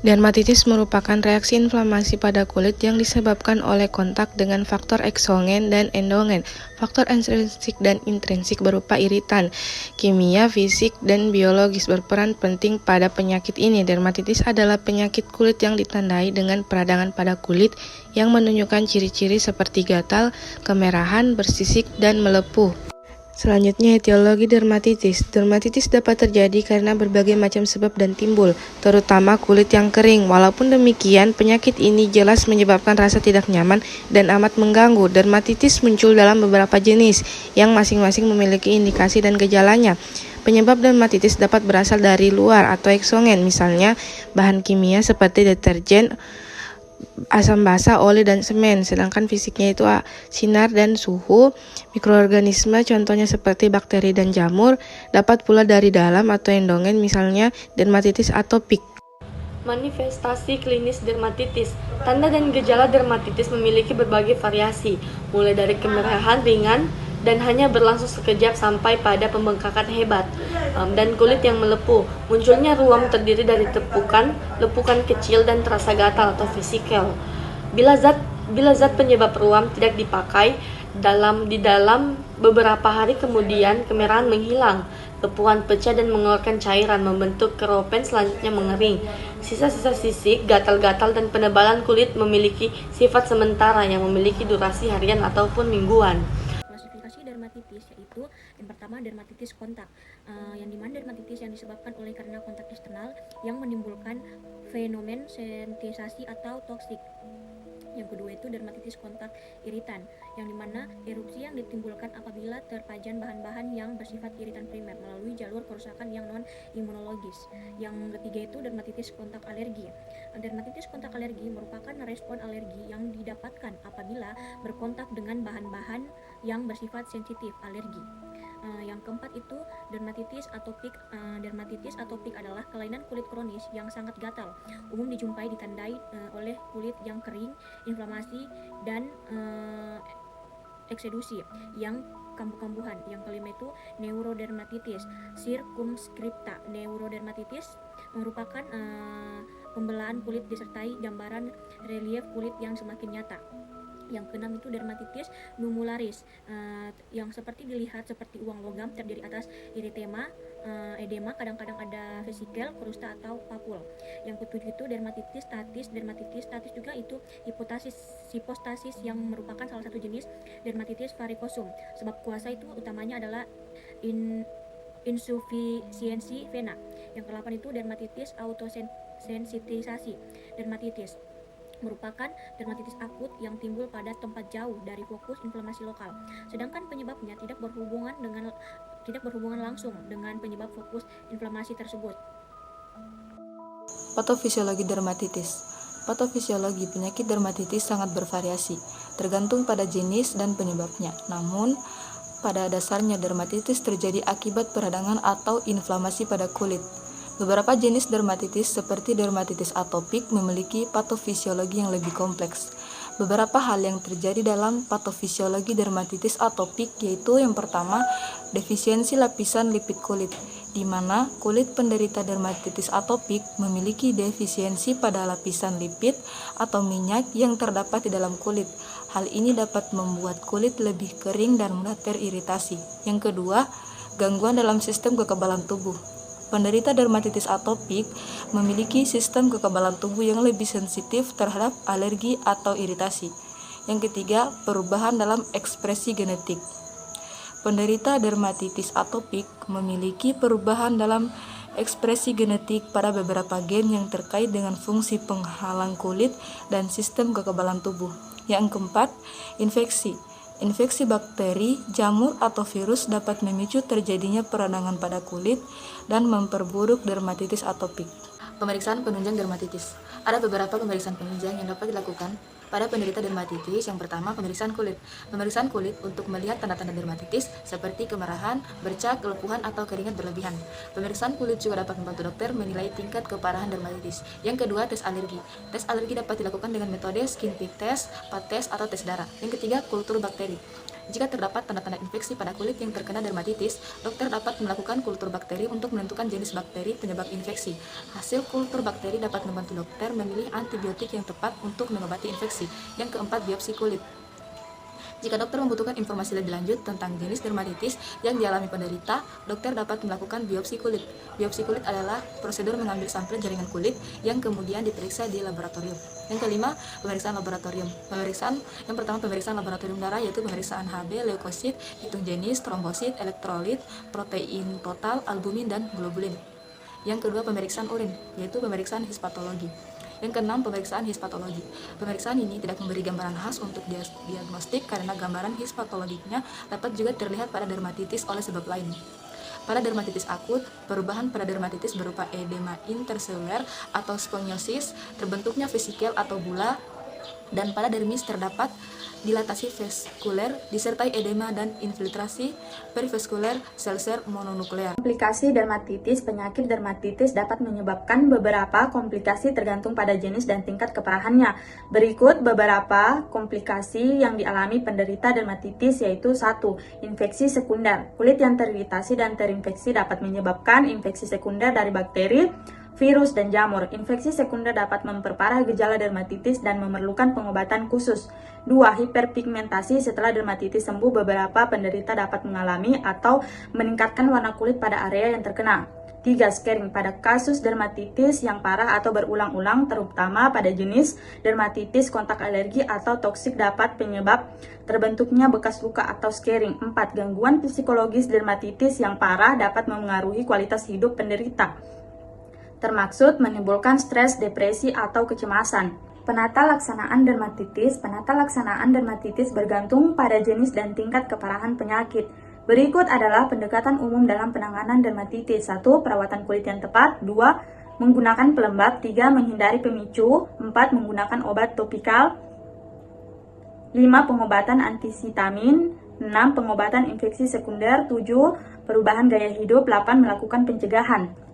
Dermatitis merupakan reaksi inflamasi pada kulit yang disebabkan oleh kontak dengan faktor eksogen dan endogen. Faktor ekstrinsik dan intrinsik berupa iritan, kimia, fisik, dan biologis berperan penting pada penyakit ini. Dermatitis adalah penyakit kulit yang ditandai dengan peradangan pada kulit yang menunjukkan ciri-ciri seperti gatal, kemerahan, bersisik, dan melepuh. Selanjutnya, etiologi dermatitis. Dermatitis dapat terjadi karena berbagai macam sebab dan timbul, terutama kulit yang kering. Walaupun demikian, penyakit ini jelas menyebabkan rasa tidak nyaman dan amat mengganggu. Dermatitis muncul dalam beberapa jenis, yang masing-masing memiliki indikasi dan gejalanya. Penyebab dermatitis dapat berasal dari luar atau eksogen, misalnya bahan kimia seperti deterjen, asam basa, oli, dan semen. Sedangkan fisiknya itu sinar dan suhu. Mikroorganisme contohnya seperti bakteri dan jamur. Dapat pula dari dalam atau endogen, misalnya dermatitis atopik. Manifestasi klinis dermatitis. Tanda dan gejala dermatitis memiliki berbagai variasi, mulai dari kemerahan ringan dan hanya berlangsung sekejap sampai pada pembengkakan hebat dan kulit yang melepuh. Munculnya ruam terdiri dari lepukan kecil dan terasa gatal atau vesikel. Bila zat penyebab ruam tidak dipakai di dalam beberapa hari kemudian, kemerahan menghilang, lepuhan pecah dan mengeluarkan cairan membentuk keropen, selanjutnya mengering. Sisa-sisa sisik, gatal-gatal, dan penebalan kulit memiliki sifat sementara yang memiliki durasi harian ataupun mingguan. Klasifikasi dermatitis yaitu yang pertama dermatitis kontak, yang dimana dermatitis yang disebabkan oleh karena kontak eksternal yang menimbulkan fenomen sensitisasi atau toksik. Yang kedua itu dermatitis kontak iritan, yang dimana erupsi yang ditimbulkan apabila terpajan bahan-bahan yang bersifat iritan primer melalui jalur kerusakan yang non-imunologis. Yang ketiga itu dermatitis kontak alergi. Dermatitis kontak alergi merupakan respon alergi yang didapatkan apabila berkontak dengan bahan-bahan yang bersifat sensitif alergi. Yang keempat itu dermatitis atopik. Dermatitis atopik adalah kelainan kulit kronis yang sangat gatal. Umum dijumpai ditandai oleh kulit yang kering, inflamasi, dan eksedusi yang kambuh-kambuhan. Yang kelima itu neurodermatitis circumscripta. Neurodermatitis merupakan pembelaan kulit disertai gambaran relief kulit yang semakin nyata. Yang keenam itu dermatitis numularis, yang seperti dilihat seperti uang logam, terdiri atas eritema, edema, kadang-kadang ada vesikel, krusta atau papul. Yang ketujuh itu dermatitis statis. Dermatitis statis juga itu hipostasis yang merupakan salah satu jenis dermatitis varikosum. Sebab kuasa itu utamanya adalah insufisiensi vena. Yang ke-8 itu dermatitis autosensitisasi. Dermatitis merupakan dermatitis akut yang timbul pada tempat jauh dari fokus inflamasi lokal, sedangkan penyebabnya tidak berhubungan langsung dengan penyebab fokus inflamasi tersebut. Patofisiologi dermatitis. Patofisiologi penyakit dermatitis sangat bervariasi, tergantung pada jenis dan penyebabnya. Namun, pada dasarnya dermatitis terjadi akibat peradangan atau inflamasi pada kulit. Beberapa jenis dermatitis seperti dermatitis atopik memiliki patofisiologi yang lebih kompleks. Beberapa hal yang terjadi dalam patofisiologi dermatitis atopik yaitu yang pertama, defisiensi lapisan lipid kulit, di mana kulit penderita dermatitis atopik memiliki defisiensi pada lapisan lipid atau minyak yang terdapat di dalam kulit. Hal ini dapat membuat kulit lebih kering dan mudah teriritasi. Yang kedua, gangguan dalam sistem kekebalan tubuh. Penderita dermatitis atopik memiliki sistem kekebalan tubuh yang lebih sensitif terhadap alergi atau iritasi. Yang ketiga, perubahan dalam ekspresi genetik. Penderita dermatitis atopik memiliki perubahan dalam ekspresi genetik pada beberapa gen yang terkait dengan fungsi penghalang kulit dan sistem kekebalan tubuh. Yang keempat, infeksi. Infeksi bakteri, jamur, atau virus dapat memicu terjadinya peradangan pada kulit dan memperburuk dermatitis atopik. Pemeriksaan penunjang dermatitis. Ada beberapa pemeriksaan penunjang yang dapat dilakukan pada penderita dermatitis. Yang pertama, pemeriksaan kulit. Pemeriksaan kulit untuk melihat tanda-tanda dermatitis seperti kemerahan, bercak, kelepuhan, atau keringat berlebihan. Pemeriksaan kulit juga dapat membantu dokter menilai tingkat keparahan dermatitis. Yang kedua, tes alergi. Tes alergi dapat dilakukan dengan metode skin prick test, pap test, atau tes darah. Yang ketiga, kultur bakteri. Jika terdapat tanda-tanda infeksi pada kulit yang terkena dermatitis, dokter dapat melakukan kultur bakteri untuk menentukan jenis bakteri penyebab infeksi. Hasil kultur bakteri dapat membantu dokter memilih antibiotik yang tepat untuk mengobati infeksi. Yang keempat, biopsi kulit. Jika dokter membutuhkan informasi lebih lanjut tentang jenis dermatitis yang dialami penderita, dokter dapat melakukan biopsi kulit. Biopsi kulit adalah prosedur mengambil sampel jaringan kulit yang kemudian diperiksa di laboratorium. Yang kelima, pemeriksaan laboratorium. Yang pertama, pemeriksaan laboratorium darah, yaitu pemeriksaan Hb, leukosit, hitung jenis, trombosit, elektrolit, protein total, albumin, dan globulin. Yang kedua, pemeriksaan urin, yaitu pemeriksaan hispatologi. Yang keenam, pemeriksaan hispatologi. Pemeriksaan ini tidak memberi gambaran khas untuk diagnostik karena gambaran hispatologinya dapat juga terlihat pada dermatitis oleh sebab lain. Pada dermatitis akut, perubahan pada dermatitis berupa edema interseluler atau sponiosis, terbentuknya vesikel atau bula, dan pada dermis terdapat dilatasi vaskuler disertai edema dan infiltrasi perivaskuler sel-sel mononuklear. Komplikasi dermatitis. Penyakit dermatitis dapat menyebabkan beberapa komplikasi tergantung pada jenis dan tingkat keparahannya. Berikut beberapa komplikasi yang dialami penderita dermatitis, yaitu 1. Infeksi sekunder. Kulit yang teriritasi dan terinfeksi dapat menyebabkan infeksi sekunder dari bakteri, virus, dan jamur. Infeksi sekunder dapat memperparah gejala dermatitis dan memerlukan pengobatan khusus. 2. Hiperpigmentasi. Setelah dermatitis sembuh, beberapa penderita dapat mengalami atau meningkatkan warna kulit pada area yang terkena. 3. Scarring. Pada kasus dermatitis yang parah atau berulang-ulang, terutama pada jenis dermatitis kontak alergi atau toksik, dapat penyebab terbentuknya bekas luka atau scarring. 4. Gangguan psikologis. Dermatitis yang parah dapat memengaruhi kualitas hidup penderita, termaksud menimbulkan stres, depresi, atau kecemasan. Penata laksanaan dermatitis. Penata laksanaan dermatitis bergantung pada jenis dan tingkat keparahan penyakit. Berikut adalah pendekatan umum dalam penanganan dermatitis. 1. Perawatan kulit yang tepat. 2. Menggunakan pelembab. 3. Menghindari pemicu. 4. Menggunakan obat topikal. 5. Pengobatan antisitamin. 6. Pengobatan infeksi sekunder. 7. Perubahan gaya hidup. 8. Melakukan pencegahan.